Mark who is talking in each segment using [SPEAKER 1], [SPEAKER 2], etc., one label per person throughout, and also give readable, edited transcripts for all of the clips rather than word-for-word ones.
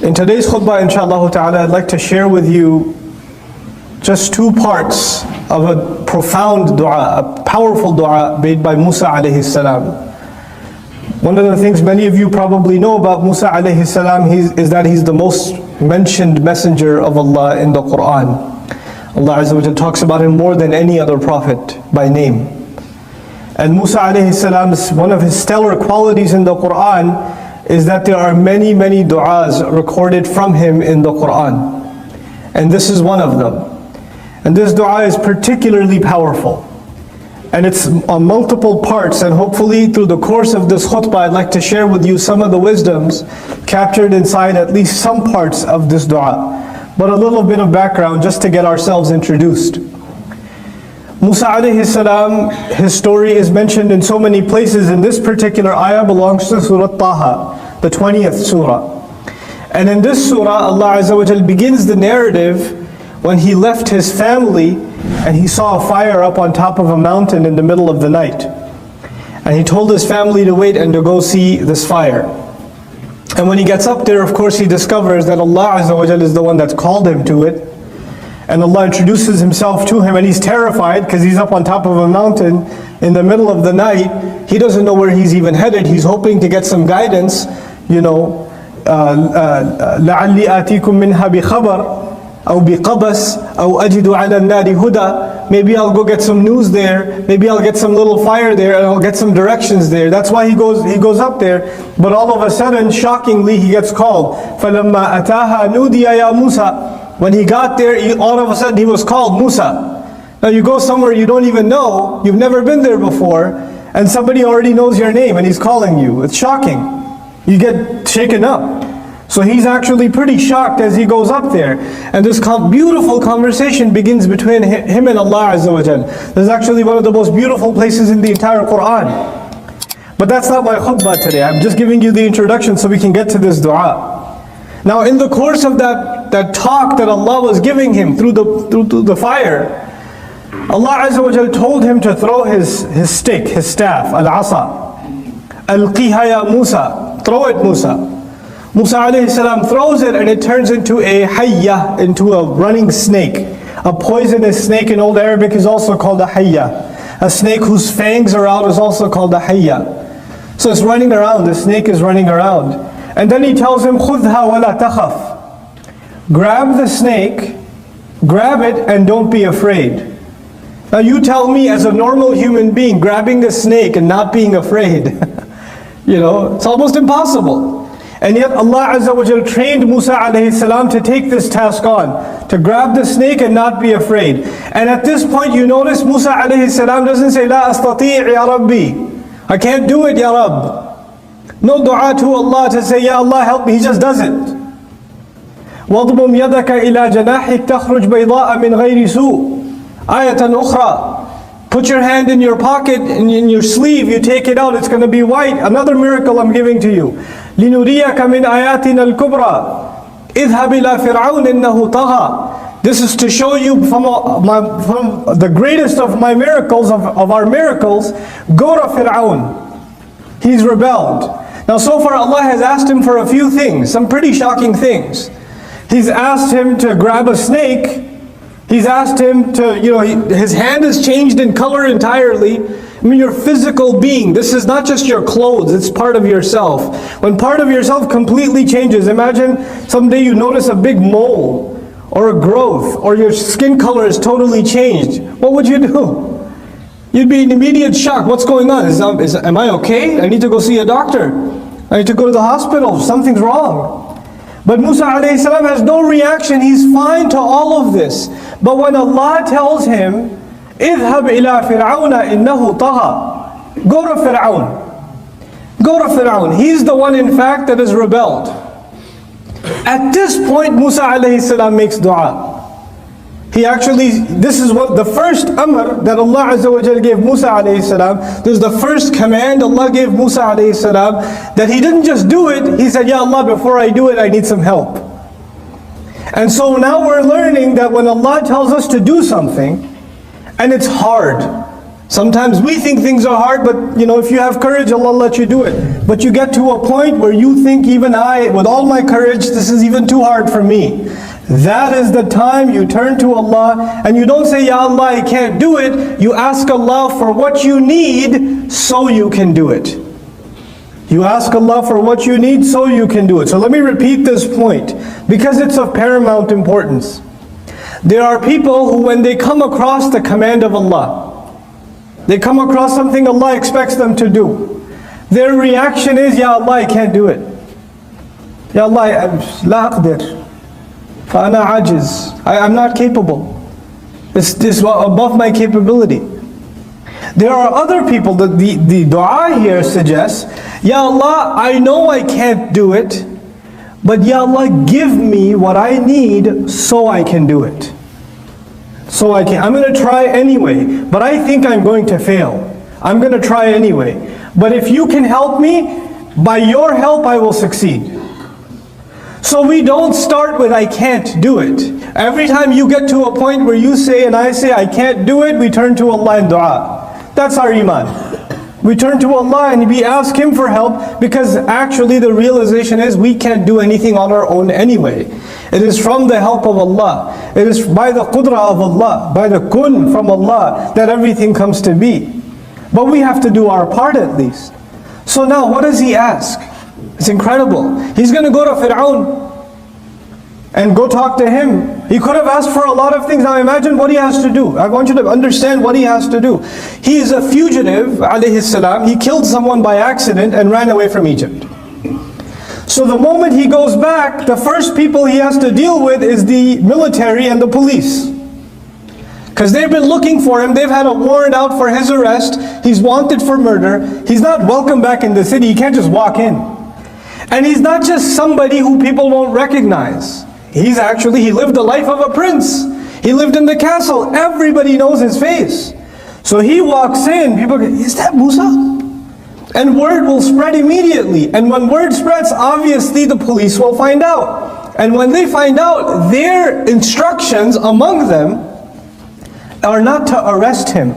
[SPEAKER 1] In today's khutbah, inshallah ta'ala, I'd like to share with you just two parts of a profound dua, a powerful dua made by Musa alayhi salam. One of the things many of you probably know about Musa alayhi salam is that he's the most mentioned messenger of Allah in the Qur'an. Allah Azza wa Jalla talks about him more than any other prophet by name. And Musa alayhi salam's, one of his stellar qualities in the Qur'an is that there are many du'as recorded from him in the Qur'an. And this is one of them. And this dua is particularly powerful. And it's on multiple parts, and hopefully through the course of this khutbah I'd like to share with you some of the wisdoms captured inside at least some parts of this dua. But a little bit of background just to get ourselves introduced. Musa alayhi salam, his story is mentioned in so many places, and this particular ayah belongs to Surah Taha, the 20th surah. And in this surah, Allah Azza wa Jal begins the narrative when he left his family and he saw a fire up on top of a mountain in the middle of the night. And he told his family to wait and to go see this fire. And when he gets up there, of course he discovers that Allah Azza wa Jal is the one that's called him to it. And Allah introduces himself to him, and he's terrified because he's up on top of a mountain in the middle of the night. He doesn't know where he's even headed. He's hoping to get some guidance, you know, لَعَلِّي آتِيكُم مِّنْهَا بِخَبَرٍ أَوْ بِقَبَسٍ أَوْ أَجِدُ عَلَى النَّارِ هُدًى. Maybe I'll go get some news there. Maybe I'll get some little fire there, and I'll get some directions there. That's why he goes up there. But all of a sudden, shockingly, he gets called. فَلَمَّا أَتَاهَا نُودِيَ يَا مُوسَى. When he got there, all of a sudden he was called Musa. Now you go somewhere you don't even know, you've never been there before, and somebody already knows your name and he's calling you. It's shocking. You get shaken up. So he's actually pretty shocked as he goes up there. And this beautiful conversation begins between him and Allah Azza wa Jal. This is actually one of the most beautiful places in the entire Qur'an. But that's not my khutbah today. I'm just giving you the introduction so we can get to this dua. Now in the course of that talk that Allah was giving him through the fire, Allah Azza wa Jal told him to throw his stick, his staff, al-asa. Alqiha ya Musa. Throw it, Musa. Musa alayhi salam throws it and it turns into a hayya, into a running snake. A poisonous snake in Old Arabic is also called a hayya. A snake whose fangs are out is also called a hayya. So it's running around, the snake is running around. And then he tells him, خُذْهَا وَلَا تَخَفْ. Grab the snake, grab it and don't be afraid. Now you tell me, as a normal human being, grabbing a snake and not being afraid, you know, it's almost impossible. And yet Allah Azza wa Jal trained Musa alayhi salam to take this task on, to grab the snake and not be afraid. And at this point you notice Musa alayhi salam doesn't say, لَا أَسْتَطِيعِ يَا رَبِّي. I can't do it, Ya Rabb. No dua to Allah to say, Ya Allah help me, he just does it. وَاضْمُمْ يَدَكَ إِلَى جَنَاحِكَ تَخْرُجْ بَيْضَاءَ مِنْ غَيْرِ سُوءٍ آيَةً أُخْرَى. Put your hand in your pocket, in your sleeve, you take it out, it's going to be white. Another miracle I'm giving to you. لِنُرِيَكَ مِنْ آيَاتِنَا الْكُبْرَى اذْهَبْ إِلَى فِرْعَوْنَ إِنَّهُ طَغَى. This is to show you from the greatest of my miracles, of our miracles. Go to Fir'aun. He's rebelled. Now so far Allah has asked him for a few things, some pretty shocking things. He's asked him to grab a snake. He's asked him to, you know, his hand has changed in color entirely. I mean, your physical being, this is not just your clothes, it's part of yourself. When part of yourself completely changes, imagine someday you notice a big mole or a growth, or your skin color is totally changed. What would you do? You'd be in immediate shock. What's going on? Am I okay? I need to go see a doctor. I need to go to the hospital. Something's wrong. But Musa alayhi salam has no reaction. He's fine to all of this. But when Allah tells him, اذهب إلى فرعون إنه طغى. Go to Fir'aun. Go to Fir'aun. He's the one in fact that has rebelled. At this point Musa alayhi salam makes dua. He actually, this is what the first amr that Allah Azza wa Jal gave Musa alayhi salam. This is the first command Allah gave Musa alayhi salam, that he didn't just do it, he said, Ya Allah, before I do it, I need some help. And so now we're learning that when Allah tells us to do something, and it's hard, Sometimes we think things are hard, but if you have courage, Allah will let you do it. But you get to a point where you think, even I, with all my courage, this is even too hard for me. That is the time you turn to Allah, and you don't say, Ya Allah, I can't do it. You ask Allah for what you need so you can do it. You ask Allah for what you need so you can do it. So let me repeat this point, because it's of paramount importance. There are people who, when they come across the command of Allah, they come across something Allah expects them to do, their reaction is, Ya Allah, I can't do it. Ya Allah, la aqdir. Fa'ana ajiz. I'm not capable. This is above my capability. There are other people that the dua here suggests, Ya Allah, I know I can't do it, but Ya Allah, give me what I need so I can do it. I'm going to try anyway, but I think I'm going to fail. I'm going to try anyway. But if you can help me, by your help I will succeed. So we don't start with I can't do it. Every time you get to a point where you say and I say I can't do it, we turn to Allah in dua. That's our iman. We turn to Allah and we ask Him for help, because actually the realization is we can't do anything on our own anyway. It is from the help of Allah. It is by the qudra of Allah, by the kun from Allah, that everything comes to be. But we have to do our part at least. So now what does he ask? It's incredible. He's going to go to Fir'aun and go talk to him. He could have asked for a lot of things. Now imagine what he has to do. I want you to understand what he has to do. He is a fugitive, alayhi salam. He killed someone by accident and ran away from Egypt. So the moment he goes back, the first people he has to deal with is the military and the police. Because they've been looking for him. They've had a warrant out for his arrest. He's wanted for murder. He's not welcome back in the city. He can't just walk in. And he's not just somebody who people won't recognize. He lived the life of a prince. He lived in the castle. Everybody knows his face. So he walks in, people go, is that Musa? And word will spread immediately. And when word spreads, obviously the police will find out. And when they find out, their instructions among them are not to arrest him.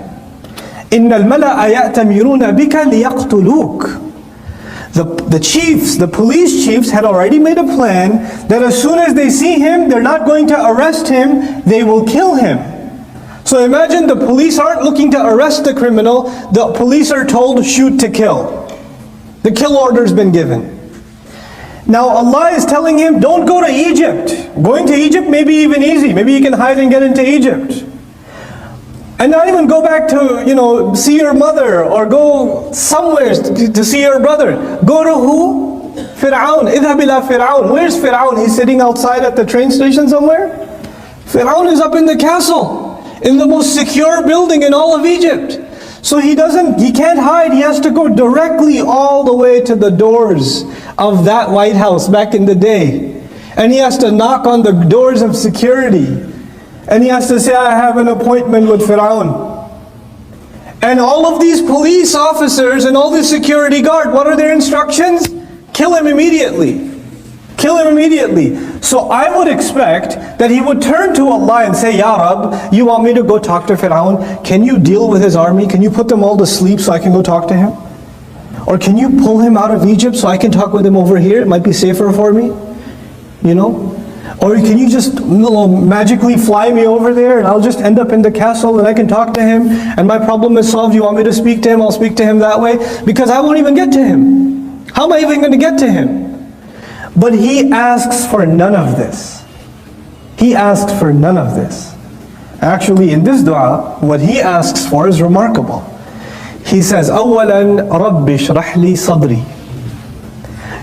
[SPEAKER 1] إِنَّ الْمَلَأَ يَأْتَمِرُونَ بِكَ لِيَقْتُلُوكَ. The chiefs, the police chiefs had already made a plan that as soon as they see him, they're not going to arrest him, they will kill him. So imagine the police aren't looking to arrest the criminal, the police are told shoot to kill. The kill order's been given. Now Allah is telling him, don't go to Egypt. Going to Egypt may be even easy. Maybe you can hide and get into Egypt. And not even go back to, see your mother or go somewhere to see your brother. Go to who? Fir'aun. Idhab ila Fir'aun. Where's Fir'aun? He's sitting outside at the train station somewhere? Fir'aun is up in the castle, in the most secure building in all of Egypt. So he can't hide. He has to go directly all the way to the doors of that White House back in the day. And he has to knock on the doors of security. And he has to say, I have an appointment with Fir'aun. And all of these police officers and all the security guard, what are their instructions? Kill him immediately. Kill him immediately. So I would expect that he would turn to Allah and say, Ya Rab, you want me to go talk to Fir'aun? Can you deal with his army? Can you put them all to sleep so I can go talk to him? Or can you pull him out of Egypt so I can talk with him over here? It might be safer for me. Or can you just magically fly me over there and I'll just end up in the castle and I can talk to him and my problem is solved. You want me to speak to him? I'll speak to him that way. Because I won't even get to him. How am I even going to get to him? But he asks for none of this. He asks for none of this. Actually, in this dua, what he asks for is remarkable. He says, أَوَّلًا رَبِّ اشْرَحْ لِي صَدْرِي.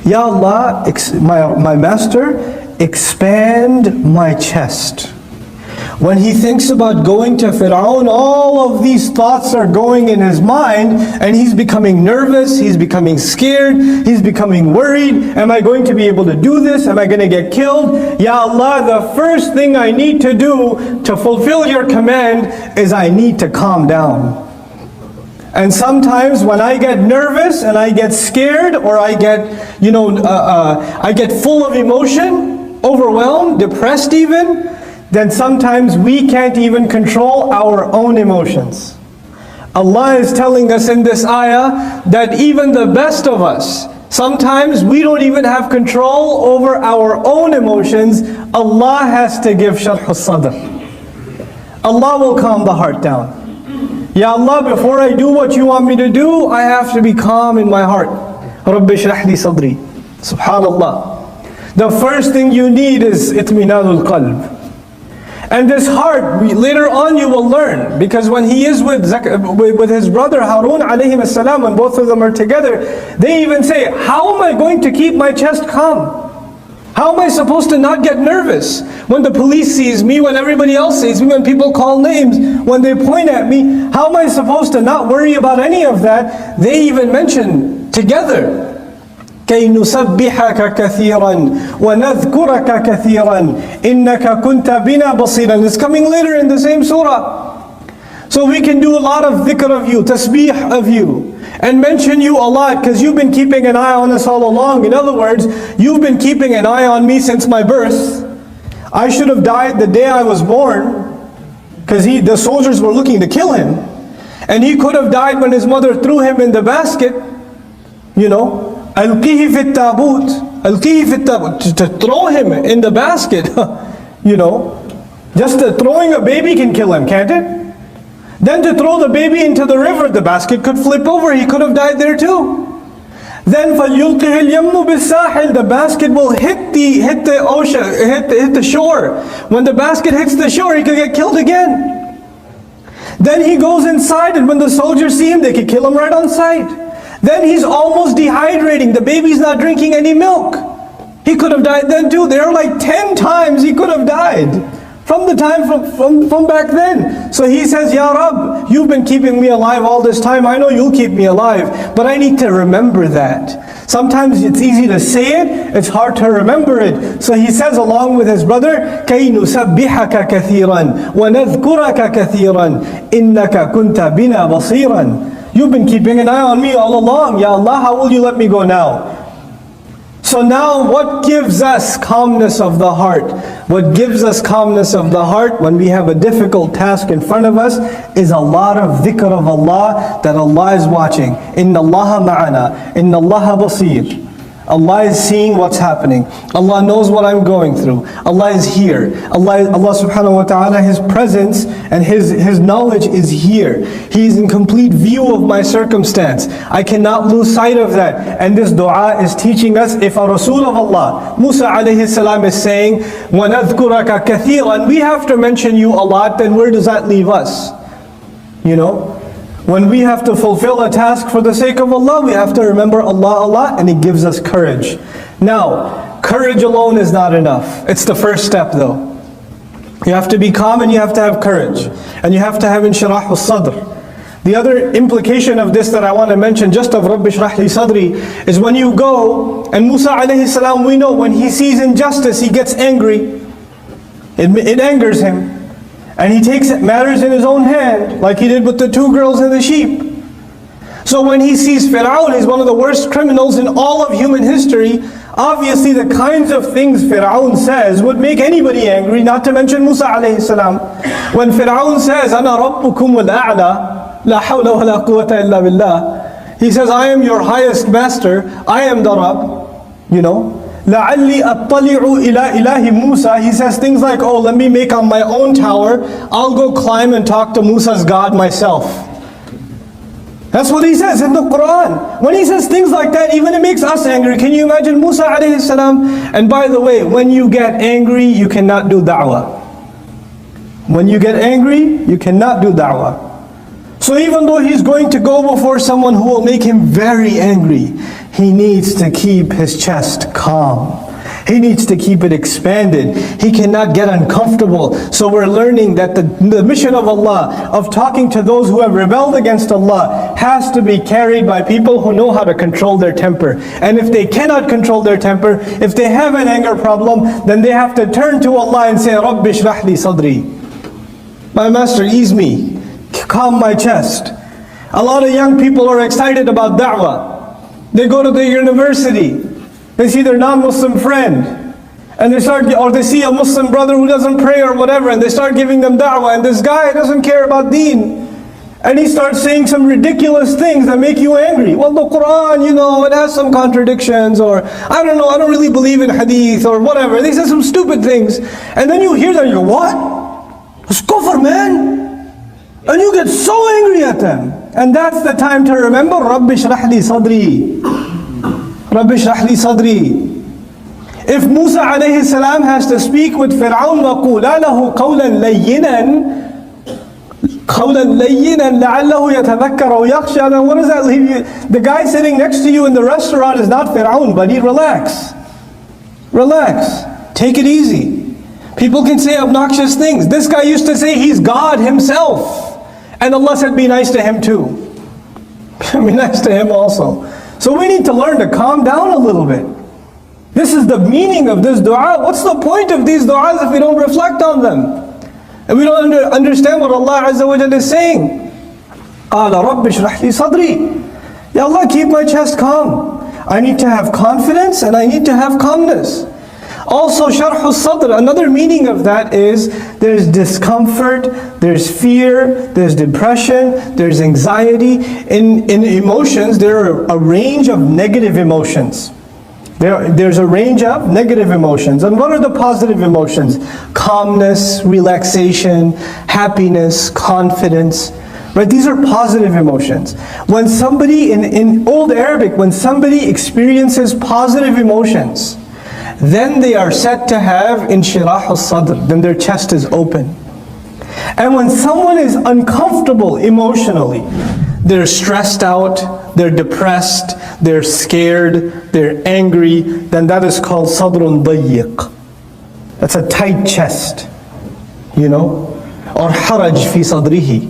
[SPEAKER 1] Ya Allah, my master, expand my chest. When he thinks about going to Fir'aun, all of these thoughts are going in his mind and he's becoming nervous, he's becoming scared, he's becoming worried. Am I going to be able to do this? Am I going to get killed? Ya Allah, the first thing I need to do to fulfill your command is I need to calm down. And sometimes when I get nervous and I get scared or I get, I get full of emotion, overwhelmed, depressed even, then sometimes we can't even control our own emotions. Allah is telling us in this ayah that even the best of us, sometimes we don't even have control over our own emotions. Allah has to give sharh al-sadr. Allah will calm the heart down. Ya Allah, before I do what you want me to do, I have to be calm in my heart. Rabbi shrah li sadri. Subhanallah. The first thing you need is itminanul qalb. And this heart, later on you will learn, because when he is with his brother Harun alayhi salam, when both of them are together, they even say, how am I going to keep my chest calm? How am I supposed to not get nervous when the police sees me, when everybody else sees me, when people call names, when they point at me? How am I supposed to not worry about any of that? They even mention together, كي نسبحك كثيرا ونذكرك كثيرا إنك كنت بنا بصيرا. It's coming later in the same surah. So we can do a lot of dhikr of you, tasbih of you, and mention you a lot, because you've been keeping an eye on us all along. In other words, you've been keeping an eye on me since my birth. I should have died the day I was born, because the soldiers were looking to kill him. And he could have died when his mother threw him in the basket, you know. ألقيه في التابوت, ألقيه في التابوت, to throw him in the basket, you know. Just throwing a baby can kill him, can't it? Then to throw the baby into the river, the basket could flip over, he could have died there too. Then فَلْيُلْقِهِ الْيَمُّ بِالسَّاحِلِ, the basket will hit the ocean, hit the shore. When the basket hits the shore, he could get killed again. Then he goes inside, and when the soldiers see him, they could kill him right on sight. Then he's almost dehydrating. The baby's not drinking any milk. He could have died then too. There are like 10 times he could have died from the time from back then. So he says, Ya Rab, you've been keeping me alive all this time. I know you'll keep me alive, but I need to remember that. Sometimes it's easy to say it, it's hard to remember it. So he says along with his brother, كَيْ نُسَبِّحَكَ كَثِيرًا وَنَذْكُرَكَ كَثِيرًا إِنَّكَ كُنْتَ بِنَا بَصِيرًا. You've been keeping an eye on me all along. Ya Allah, how will you let me go now? So now what gives us calmness of the heart? What gives us calmness of the heart when we have a difficult task in front of us is a lot of dhikr of Allah, that Allah is watching. Inna Allaha ma'ana, Inna Allaha basir. Allah is seeing what's happening. Allah knows what I'm going through. Allah is here. Allah subhanahu wa ta'ala, His presence and His knowledge is here. He is in complete view of my circumstance. I cannot lose sight of that. And this dua is teaching us, if a Rasul of Allah, Musa alayhi salam, is saying, وَنَذْكُرَكَ كَثِيرًا, we have to mention you a lot, then where does that leave us? You know? When we have to fulfill a task for the sake of Allah, we have to remember Allah, and He gives us courage. Now, courage alone is not enough. It's the first step though. You have to be calm and you have to have courage. And you have to have inshirah al-sadr. The other implication of this that I want to mention, just of Rabbi shrah li sadri, is when you go, and Musa alayhi salam, we know when he sees injustice, he gets angry. It angers him. And he takes matters in his own hand, like he did with the 2 girls and the sheep. So when he sees Fir'aun, he's one of the worst criminals in all of human history. Obviously the kinds of things Fir'aun says would make anybody angry, not to mention Musa alayhi salam. When Fir'aun says, أَنَا رَبُّكُمُ الْأَعْلَى لَا حَوْلَ وَلَا قُوَّةَ إِلَّا بِاللَّهِ, he says, I am your highest master, I am the Rabb, you know. لَعَلِّي أَطَّلِعُ إِلَىٰ إِلَهِ Musa, he says things like, oh, let me make on my own tower, I'll go climb and talk to Musa's God myself. That's what he says in the Quran. When he says things like that, even it makes us angry. Can you imagine Musa alayhi salam? And by the way, when you get angry, you cannot do da'wah. When you get angry, you cannot do da'wah. So even though he's going to go before someone who will make him very angry, he needs to keep his chest calm. He needs to keep it expanded. He cannot get uncomfortable. So we're learning that the mission of Allah, of talking to those who have rebelled against Allah, has to be carried by people who know how to control their temper. And if they cannot control their temper, if they have an anger problem, then they have to turn to Allah and say, Rabbi shrah li sadri. My master, ease me. Calm my chest. A lot of young people are excited about da'wah. They go to the university, they see their non-Muslim friend, and they see a Muslim brother who doesn't pray or whatever, and they start giving them da'wah, and this guy doesn't care about deen. And he starts saying some ridiculous things that make you angry. Well, the Quran, it has some contradictions, or I don't know, I don't really believe in hadith, or whatever. They say some stupid things. And then you hear that and you go, what? It's kufr, man. And you get so angry at them. And that's the time to remember, Rabbi shrah li sadri. Rabbi shrah li sadri. If Musa alayhi salam has to speak with Fir'aun, وَقُولَا لَهُ قَوْلًا لَيِّنًا قَوْلًا لَيِّنًا لَعَلَّهُ يَتَذَكَّرَ وَيَخْشَى. Then what does that leave you? The guy sitting next to you in the restaurant is not Fir'aun, but he relax. Relax. Take it easy. People can say obnoxious things. This guy used to say he's God himself. And Allah said be nice to him too. Be nice to him also. So we need to learn to calm down a little bit. This is the meaning of this dua. What's the point of these du'as if we don't reflect on them? And we don't understand what Allah Azza wa Jalla is saying. قَالَ رَبِّ اشْرَحْ لِي صَدْرِي. Ya Allah, keep my chest calm. I need to have confidence and I need to have calmness. Also, sharh al-sadr, another meaning of that is there's discomfort, there's fear, there's depression, there's anxiety. In emotions, there are a range of negative emotions. There's a range of negative emotions. And what are the positive emotions? Calmness, relaxation, happiness, confidence. Right? These are positive emotions. When somebody, in Old Arabic, when somebody experiences positive emotions, then they are said to have inshirah al-sadr, then their chest is open. And when someone is uncomfortable emotionally, they're stressed out, they're depressed, they're scared, they're angry, then that is called sadrun dayyiq. That's a tight chest, or haraj fi sadrihi.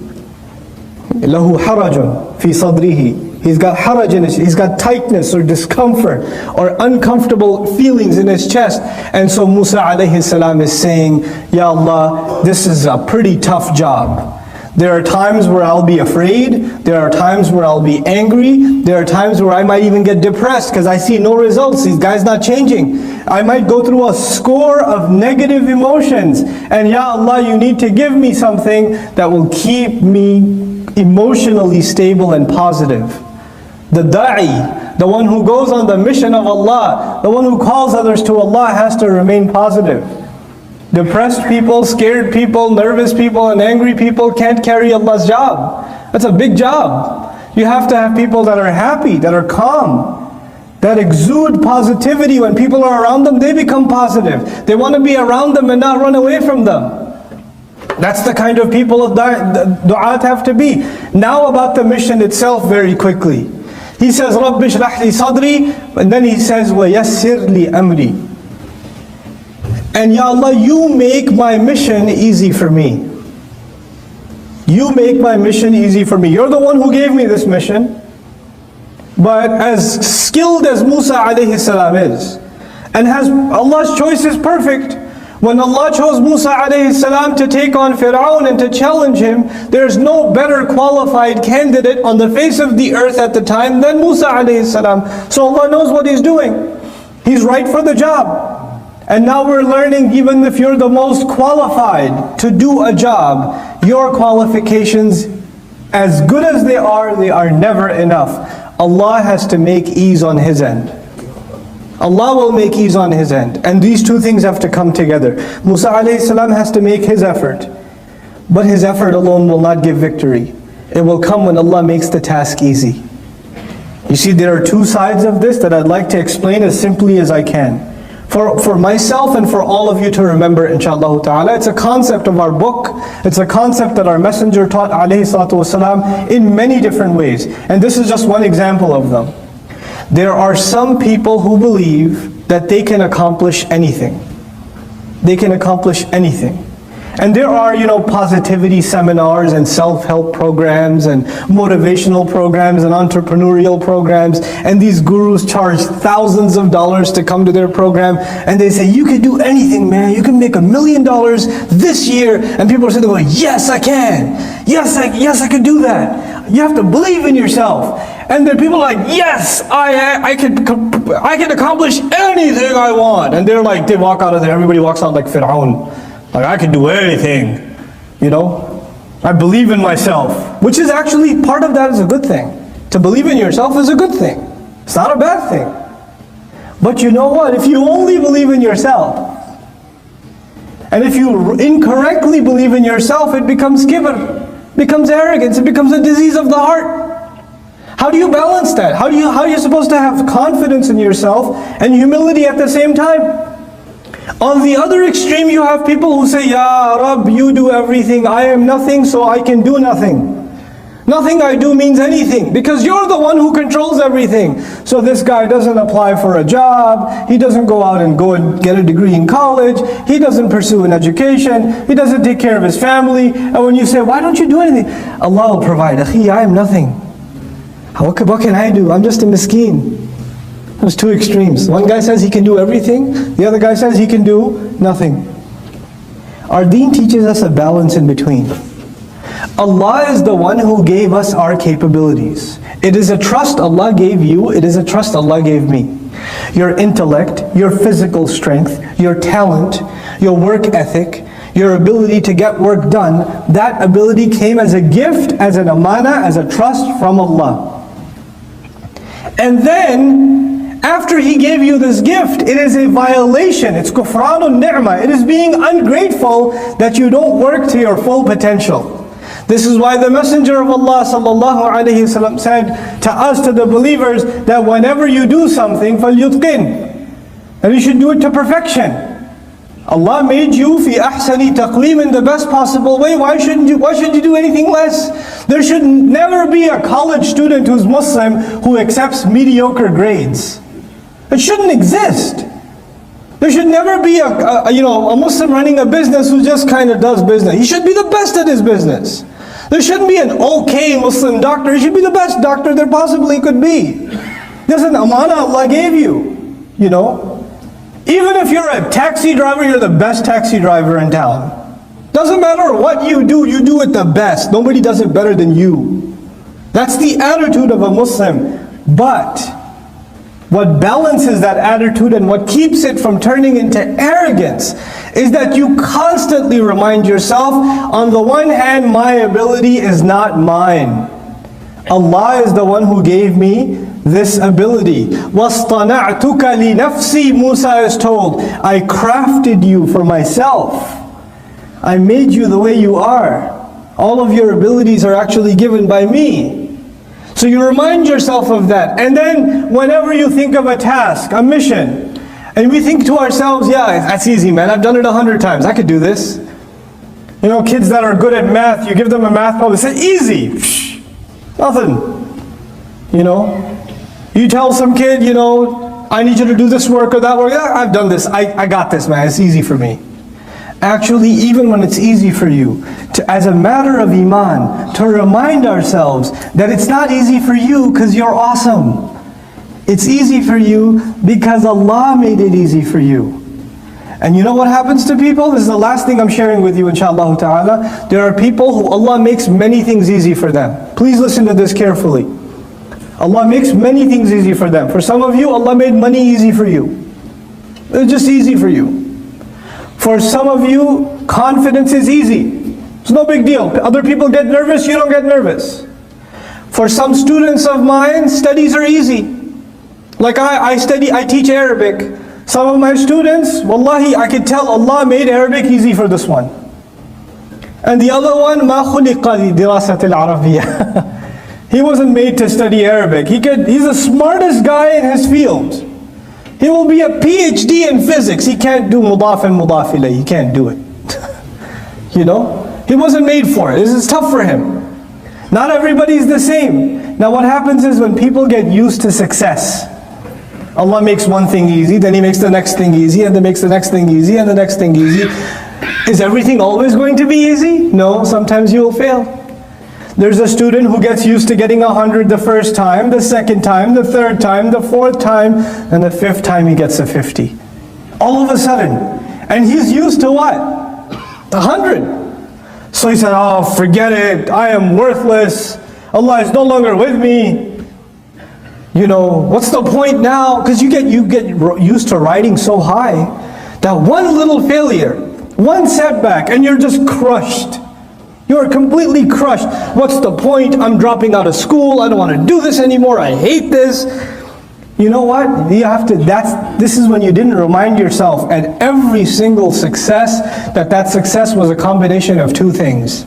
[SPEAKER 1] Lahu harajun fi sadrihi. He's got haraj in his, he's got tightness or discomfort or uncomfortable feelings in his chest. And so Musa alayhi salam is saying, Ya Allah, this is a pretty tough job. There are times where I'll be afraid, there are times where I'll be angry, there are times where I might even get depressed because I see no results, these guys not changing. I might go through a score of negative emotions, and Ya Allah, you need to give me something that will keep me emotionally stable and positive. The da'i, the one who goes on the mission of Allah, the one who calls others to Allah, has to remain positive. Depressed people, scared people, nervous people, and angry people can't carry Allah's job. That's a big job. You have to have people that are happy, that are calm, that exude positivity. When people are around them, they become positive. They want to be around them and not run away from them. That's the kind of people of du'at have to be. Now about the mission itself very quickly. He says, Rabbi shrah li sadri, and then he says, وَيَسِّرْ لِي أَمْرِي. And Ya Allah, you make my mission easy for me. You make my mission easy for me. You're the one who gave me this mission. But as skilled as Musa alayhi salam is, and Allah's choice is perfect. When Allah chose Musa alayhi salam to take on Fir'aun and to challenge him, there's no better qualified candidate on the face of the earth at the time than Musa alayhi salam. So Allah knows what He's doing. He's right for the job. And now we're learning, even if you're the most qualified to do a job, your qualifications, as good as they are never enough. Allah has to make ease on His end. Allah will make ease on His end. And these two things have to come together. Musa alayhi salam has to make his effort. But his effort alone will not give victory. It will come when Allah makes the task easy. You see, there are two sides of this that I'd like to explain as simply as I can. For myself and for all of you to remember, inshaAllah ta'ala. It's a concept of our book. It's a concept that our messenger taught alayhi salatu wasalam in many different ways. And this is just one example of them. There are some people who believe that they can accomplish anything. They can accomplish anything. And there are, positivity seminars and self-help programs and motivational programs and entrepreneurial programs. And these gurus charge thousands of dollars to come to their program. And they say, you can do anything, man. You can make $1 million this year. And people are sitting there going, yes, I can. Yes, I can do that. You have to believe in yourself. And then people are like, yes, I can accomplish anything I want. And they're like, they walk out of there, everybody walks out like Fir'aun. Like, I can do anything, I believe in myself, which is actually, part of that is a good thing. To believe in yourself is a good thing. It's not a bad thing. But you know what? If you only believe in yourself, and if you incorrectly believe in yourself, it becomes kibr, becomes arrogance, it becomes a disease of the heart. How do you balance that? How are you supposed to have confidence in yourself and humility at the same time? On the other extreme, you have people who say, Ya Rabb, you do everything, I am nothing, so I can do nothing. Nothing I do means anything, because you're the one who controls everything. So this guy doesn't apply for a job, he doesn't go out and get a degree in college, he doesn't pursue an education, he doesn't take care of his family. And when you say, why don't you do anything? Allah will provide. Akhi, I am nothing. What can I do? I'm just a miskeen. There's two extremes. One guy says he can do everything, the other guy says he can do nothing. Our deen teaches us a balance in between. Allah is the one who gave us our capabilities. It is a trust Allah gave you, it is a trust Allah gave me. Your intellect, your physical strength, your talent, your work ethic, your ability to get work done, that ability came as a gift, as an amana, as a trust from Allah. And then, after He gave you this gift, it is a violation. It's kufranun ni'mah. It is being ungrateful that you don't work to your full potential. This is why the Messenger of Allah sallallahu alaihi wasallam said to us, to the believers, that whenever you do something, فَلْيُتْقِنْ, that you should do it to perfection. Allah made you fi ahsani taqweem, in the best possible way. Why should you do anything less? There should never be a college student who's Muslim who accepts mediocre grades. It shouldn't exist. There should never be a Muslim running a business who just kind of does business. He should be the best at his business. There shouldn't be an okay Muslim doctor. He should be the best doctor there possibly could be. There's an amana Allah gave you, you know. Even if you're a taxi driver, you're the best taxi driver in town. Doesn't matter what you do it the best. Nobody does it better than you. That's the attitude of a Muslim. But what balances that attitude and what keeps it from turning into arrogance is that you constantly remind yourself, on the one hand, my ability is not mine. Allah is the one who gave me this ability. وَاصْطَنَعْتُكَ لِنَفْسِي, Musa is told, I crafted you for myself. I made you the way you are. All of your abilities are actually given by me. So you remind yourself of that. And then whenever you think of a task, a mission, and we think to ourselves, yeah, that's easy, man. I've done it 100 times. I could do this. You know, kids that are good at math, you give them a math problem, they say, easy. Psh, nothing. You know, you tell some kid, you know, I need you to do this work or that work. Yeah, I've done this. I got this, man. It's easy for me. Actually, even when it's easy for you, as a matter of iman, to remind ourselves that it's not easy for you because you're awesome. It's easy for you because Allah made it easy for you. And you know what happens to people? This is the last thing I'm sharing with you, inshallah ta'ala. There are people who Allah makes many things easy for them. Please listen to this carefully. Allah makes many things easy for them. For some of you, Allah made money easy for you. It's just easy for you. For some of you, confidence is easy. It's no big deal. Other people get nervous, you don't get nervous. For some students of mine, studies are easy. Like I teach Arabic. Some of my students, wallahi, I could tell Allah made Arabic easy for this one. And the other one, مَا خُلِقَ لِدِرَاسَةِ الْعَرَبِيَّةِ. He wasn't made to study Arabic. He's the smartest guy in his field. He will be a PhD in physics. He can't do mudaf and mudaf ilayh. He can't do it. You know? He wasn't made for it. This is tough for him. Not everybody's the same. Now what happens is when people get used to success, Allah makes one thing easy, then He makes the next thing easy, and then makes the next thing easy, and the next thing easy. Is everything always going to be easy? No, sometimes you will fail. There's a student who gets used to getting 100 the first time, the second time, the third time, the fourth time, and the fifth time he gets a 50. All of a sudden. And he's used to what? 100. So he said, oh, forget it. I am worthless. Allah is no longer with me. You know, what's the point now? Because you get used to riding so high that one little failure, one setback, and you're just crushed. You're completely crushed. What's the point? I'm dropping out of school. I don't want to do this anymore. I hate this. You know what? You have to, this is when you didn't remind yourself at every single success that success was a combination of two things.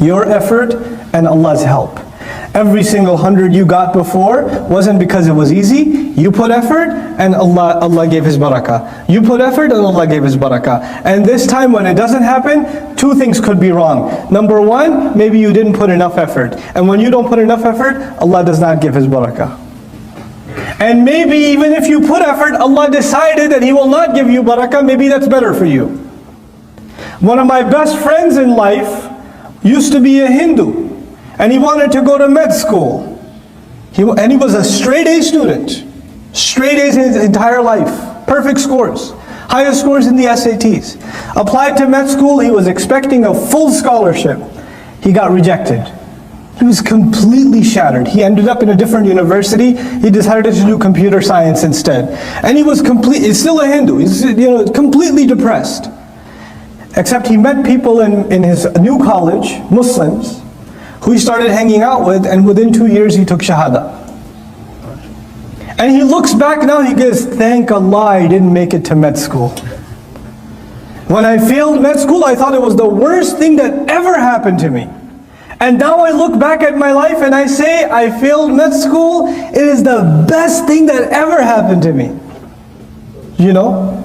[SPEAKER 1] Your effort and Allah's help. Every single 100 you got before wasn't because it was easy. You put effort and Allah gave His barakah. You put effort and Allah gave His barakah. And this time when it doesn't happen, two things could be wrong. Number one, maybe you didn't put enough effort. And when you don't put enough effort, Allah does not give His barakah. And maybe even if you put effort, Allah decided that He will not give you barakah, maybe that's better for you. One of my best friends in life used to be a Hindu. And he wanted to go to med school. And he was a straight A student. Straight A's in his entire life. Perfect scores. Highest scores in the SATs. Applied to med school, he was expecting a full scholarship. He got rejected. He was completely shattered. He ended up in a different university. He decided to do computer science instead. And he was he's still a Hindu. He's completely depressed. Except he met people in his new college, Muslims, who he started hanging out with, and within 2 years he took Shahada. And he looks back now, he goes, thank Allah I didn't make it to med school. When I failed med school, I thought it was the worst thing that ever happened to me. And now I look back at my life and I say, I failed med school, it is the best thing that ever happened to me. You know?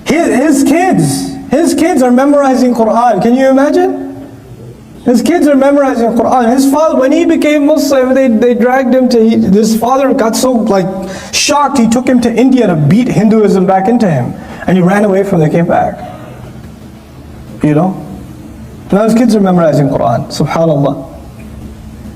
[SPEAKER 1] His kids are memorizing Qur'an. Can you imagine? His kids are memorizing Qur'an. His father, when he became Muslim, they dragged him to, his father got so shocked, he took him to India to beat Hinduism back into him. And he ran away from there, came back. You know? Now his kids are memorizing Qur'an, subhanAllah.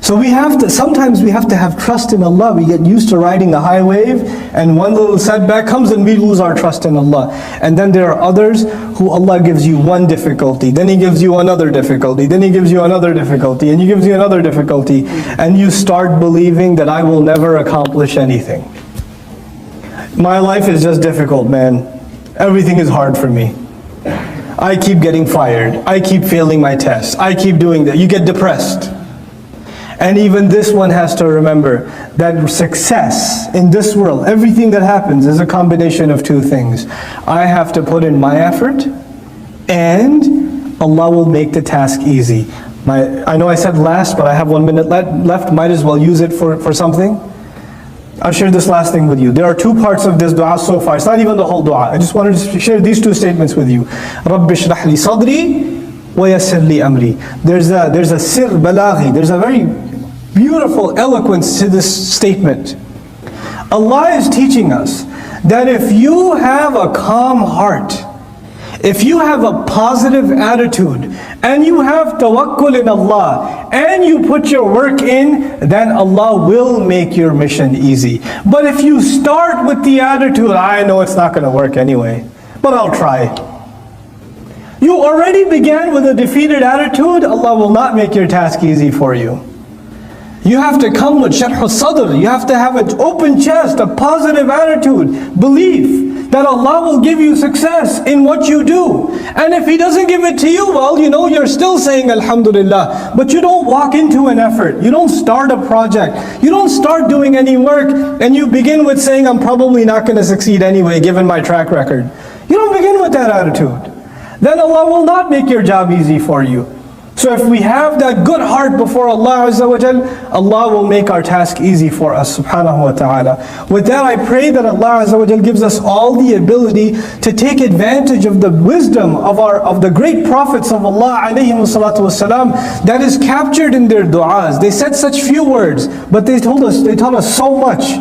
[SPEAKER 1] So sometimes we have to have trust in Allah. We get used to riding the high wave, and one little setback comes and we lose our trust in Allah. And then there are others who Allah gives you one difficulty, then He gives you another difficulty, then He gives you another difficulty, and He gives you another difficulty, and you start believing that I will never accomplish anything. My life is just difficult, man. Everything is hard for me. I keep getting fired. I keep failing my tests. I keep doing that. You get depressed. And even this one has to remember that success in this world, everything that happens is a combination of two things. I have to put in my effort, and Allah will make the task easy. I know I said last, but I have 1 minute left. Might as well use it for something. I'll share this last thing with you. There are two parts of this dua so far. It's not even the whole dua. I just wanted to share these two statements with you. رَبِّ اشْرَحْ لِي صَدْرِي وَيَسِّرْ لِي أَمْرِي. There's a sir balaghi. There's a very beautiful eloquence to this statement. Allah is teaching us that if you have a calm heart, if you have a positive attitude, and you have tawakkul in Allah, and you put your work in, then Allah will make your mission easy. But if you start with the attitude, I know it's not going to work anyway, but I'll try. You already began with a defeated attitude, Allah will not make your task easy for you. You have to come with sharh al-sadr. You have to have an open chest, a positive attitude, belief that Allah will give you success in what you do. And if He doesn't give it to you, well, you're still saying Alhamdulillah. But you don't walk into an effort. You don't start a project. You don't start doing any work and you begin with saying, I'm probably not going to succeed anyway, given my track record. You don't begin with that attitude. Then Allah will not make your job easy for you. So if we have that good heart before Allah Azza wa Jal, Allah will make our task easy for us, subhanahu wa ta'ala. With that, I pray that Allah Azza wa Jal gives us all the ability to take advantage of the wisdom of the great prophets of Allah alayhimu salatu wasalam that is captured in their du'as. They said such few words, but they taught us so much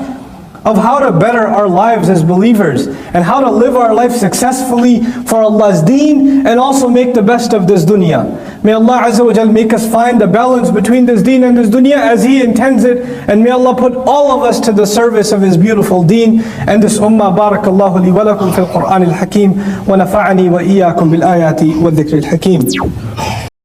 [SPEAKER 1] of how to better our lives as believers and how to live our life successfully for Allah's deen and also make the best of this dunya. May Allah Azza wa Jal make us find the balance between this deen and this dunya as He intends it, and may Allah put all of us to the service of His beautiful deen and this ummah. Barakallahu li wa lakum fil Qur'anil Hakim wa nafa'ani wa iyyakum bil ayati wa dhikril hakim.